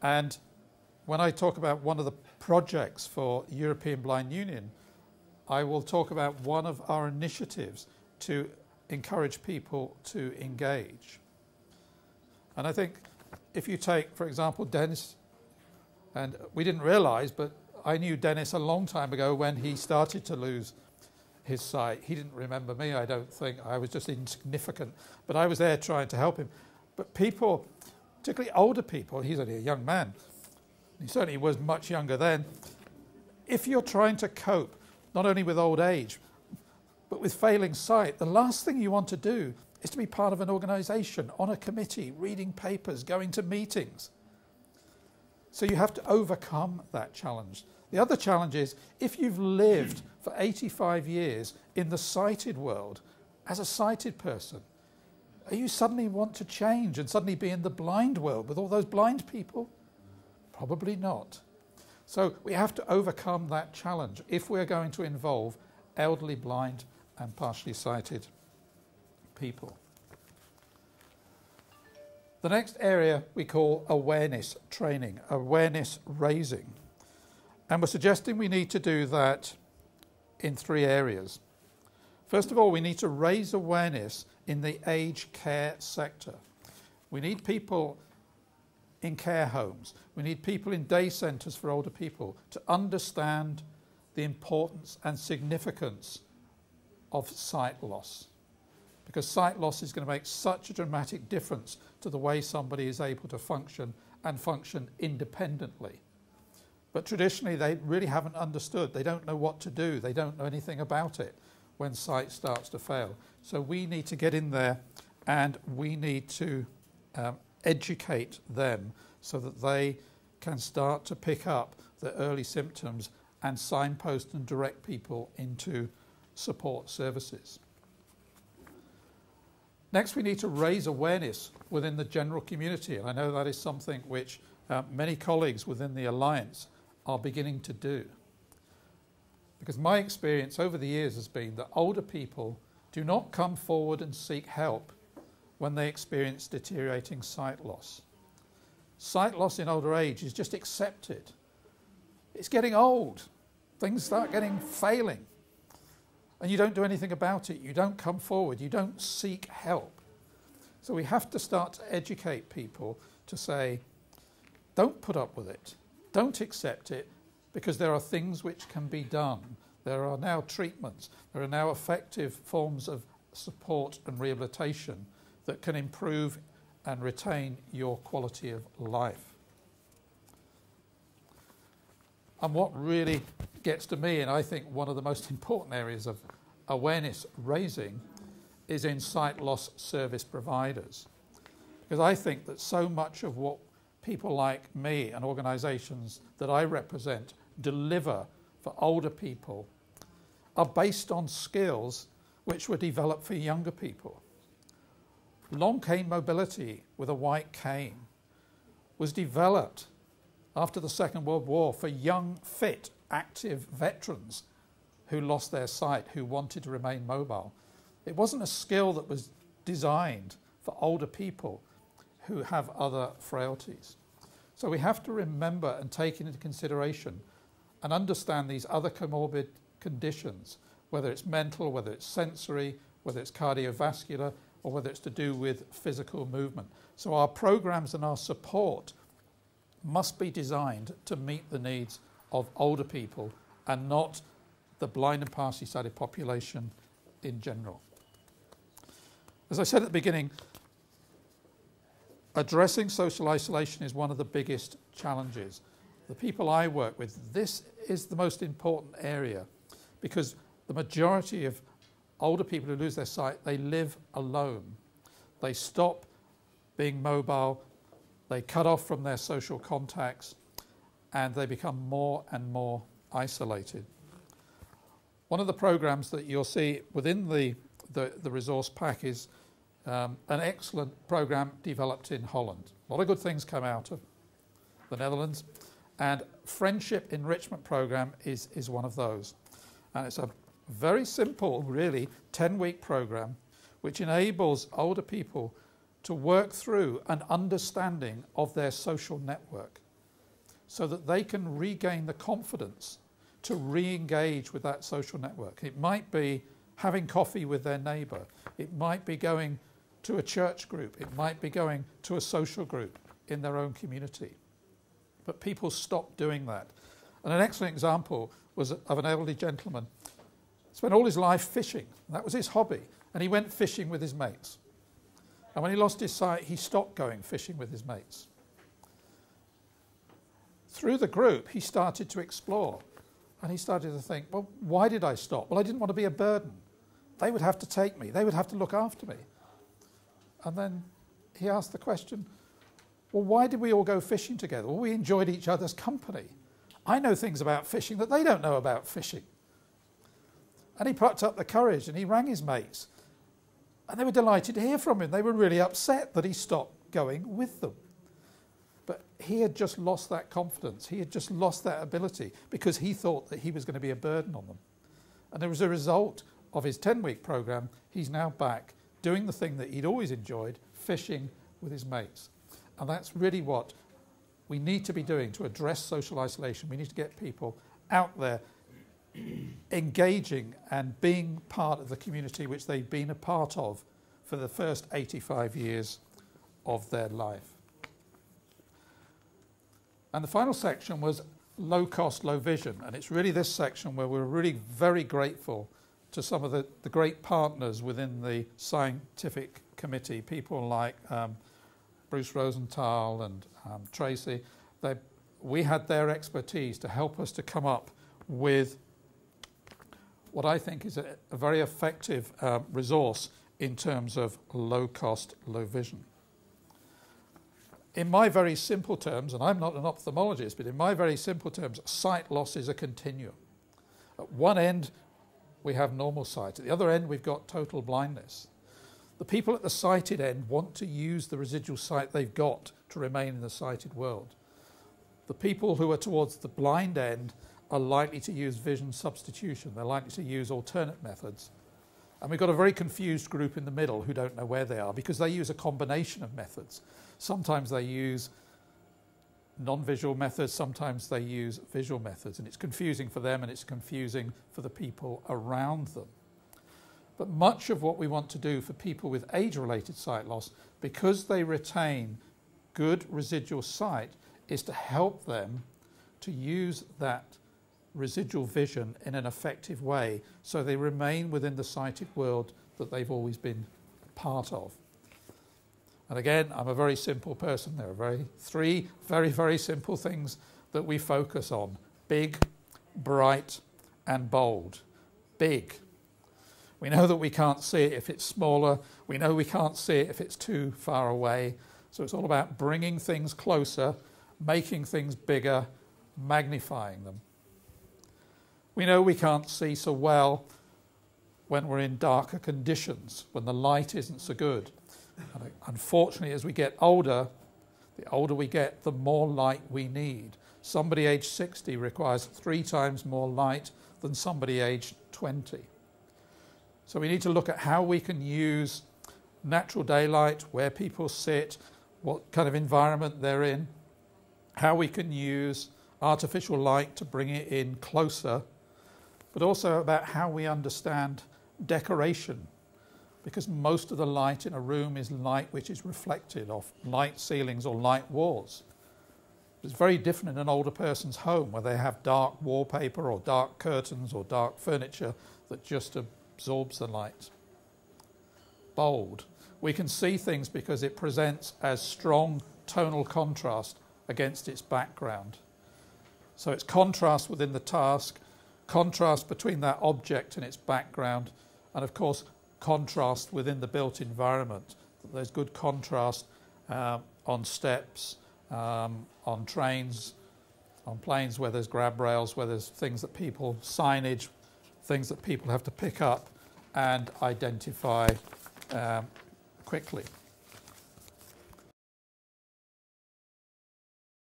And when I talk about one of the projects for European Blind Union, I will talk about one of our initiatives to encourage people to engage. And I think if you take, for example, Dennis, and we didn't realise, but I knew Dennis a long time ago when he started to lose his sight. He didn't remember me, I don't think. I was just insignificant. But I was there trying to help him. But people, particularly older people, he's only a young man. He certainly was much younger then. If you're trying to cope, not only with old age, but with failing sight, the last thing you want to do is to be part of an organisation, on a committee, reading papers, going to meetings. So you have to overcome that challenge. The other challenge is, if you've lived for 85 years in the sighted world as a sighted person, are you suddenly want to change and suddenly be in the blind world with all those blind people? Probably not. So we have to overcome that challenge if we're going to involve elderly, blind and partially sighted people. The next area we call awareness training, awareness raising. And we're suggesting we need to do that in 3 areas. First of all, we need to raise awareness in the aged care sector. We need people in care homes. We need people in day centres for older people to understand the importance and significance of sight loss. Because sight loss is going to make such a dramatic difference to the way somebody is able to function and function independently. But traditionally they really haven't understood. They don't know what to do. They don't know anything about it when sight starts to fail. So we need to get in there and we need to educate them so that they can start to pick up the early symptoms and signpost and direct people into support services. Next, we need to raise awareness within the general community, and I know that is something which many colleagues within the Alliance are beginning to do. Because my experience over the years has been that older people do not come forward and seek help when they experience deteriorating sight loss. Sight loss in older age is just accepted. It's getting old. Things start failing. And you don't do anything about it. You don't come forward. You don't seek help. So we have to start to educate people to say, don't put up with it. Don't accept it, because there are things which can be done. There are now treatments. There are now effective forms of support and rehabilitation that can improve and retain your quality of life. And what really gets to me, and I think one of the most important areas of awareness raising, is in sight loss service providers. Because I think that so much of what people like me and organisations that I represent deliver for older people are based on skills which were developed for younger people. Long cane mobility with a white cane was developed after the Second World War for young, fit, active veterans who lost their sight, who wanted to remain mobile. It wasn't a skill that was designed for older people who have other frailties. So we have to remember and take into consideration and understand these other comorbid conditions, whether it's mental, whether it's sensory, whether it's cardiovascular, or whether it's to do with physical movement. So our programs and our support must be designed to meet the needs of older people and not the blind and partially sighted population in general. As I said at the beginning, addressing social isolation is one of the biggest challenges. The people I work with, this is the most important area, because the majority of older people who lose their sight, they live alone. They stop being mobile, they cut off from their social contacts, and they become more and more isolated. One of the programs that you'll see within the resource pack is an excellent program developed in Holland. A lot of good things come out of the Netherlands, and Friendship Enrichment Program is one of those. And it's a very simple, really, 10-week program which enables older people to work through an understanding of their social network. so that they can regain the confidence to re-engage with that social network. It might be having coffee with their neighbour. It might be going to a church group. It might be going to a social group in their own community. But people stopped doing that. And an excellent example was of an elderly gentleman. Spent all his life fishing. That was his hobby. And he went fishing with his mates. And when he lost his sight, he stopped going fishing with his mates. Through the group, he started to explore. And he started to think, well, why did I stop? Well, I didn't want to be a burden. They would have to take me. They would have to look after me. And then he asked the question, well, why did we all go fishing together? Well, we enjoyed each other's company. I know things about fishing that they don't know about fishing. And he plucked up the courage and he rang his mates. And they were delighted to hear from him. They were really upset that he stopped going with them. But he had just lost that confidence. He had just lost that ability because he thought that he was going to be a burden on them. And as a result of his 10-week program, he's now back doing the thing that he'd always enjoyed, fishing with his mates. And that's really what we need to be doing to address social isolation. We need to get people out there engaging and being part of the community which they've been a part of for the first 85 years of their life. And the final section was low cost, low vision. And it's really this section where we're really very grateful to some of the great partners within the scientific committee, people like Bruce Rosenthal and Tracy. We had their expertise to help us to come up with what I think is a very effective resource in terms of low cost, low vision. In my very simple terms, and I'm not an ophthalmologist, but in my very simple terms, sight loss is a continuum. At one end, we have normal sight. At the other end, we've got total blindness. The people at the sighted end want to use the residual sight they've got to remain in the sighted world. The people who are towards the blind end are likely to use vision substitution. They're likely to use alternate methods. And we've got a very confused group in the middle who don't know where they are because they use a combination of methods. Sometimes they use non-visual methods, sometimes they use visual methods, and it's confusing for them and it's confusing for the people around them. But much of what we want to do for people with age-related sight loss, because they retain good residual sight, is to help them to use that residual vision in an effective way so they remain within the sighted world that they've always been part of. And again, I'm a very simple person. There are three very, very simple things that we focus on. Big, bright, and bold. Big. We know that we can't see it if it's smaller. We know we can't see it if it's too far away. So it's all about bringing things closer, making things bigger, magnifying them. We know we can't see so well when we're in darker conditions, when the light isn't so good. And unfortunately, as we get older, the older we get, the more light we need. Somebody aged 60 requires 3 times more light than somebody aged 20. So we need to look at how we can use natural daylight, where people sit, what kind of environment they're in, how we can use artificial light to bring it in closer, but also about how we understand decoration, because most of the light in a room is light which is reflected off light ceilings or light walls. It's very different in an older person's home where they have dark wallpaper or dark curtains or dark furniture that just absorbs the light. Bold. We can see things because it presents as strong tonal contrast against its background. So it's contrast within the task, contrast between that object and its background, and of course contrast within the built environment. There's good contrast on steps, on trains, on planes where there's grab rails, where there's things that people, signage, things that people have to pick up and identify quickly.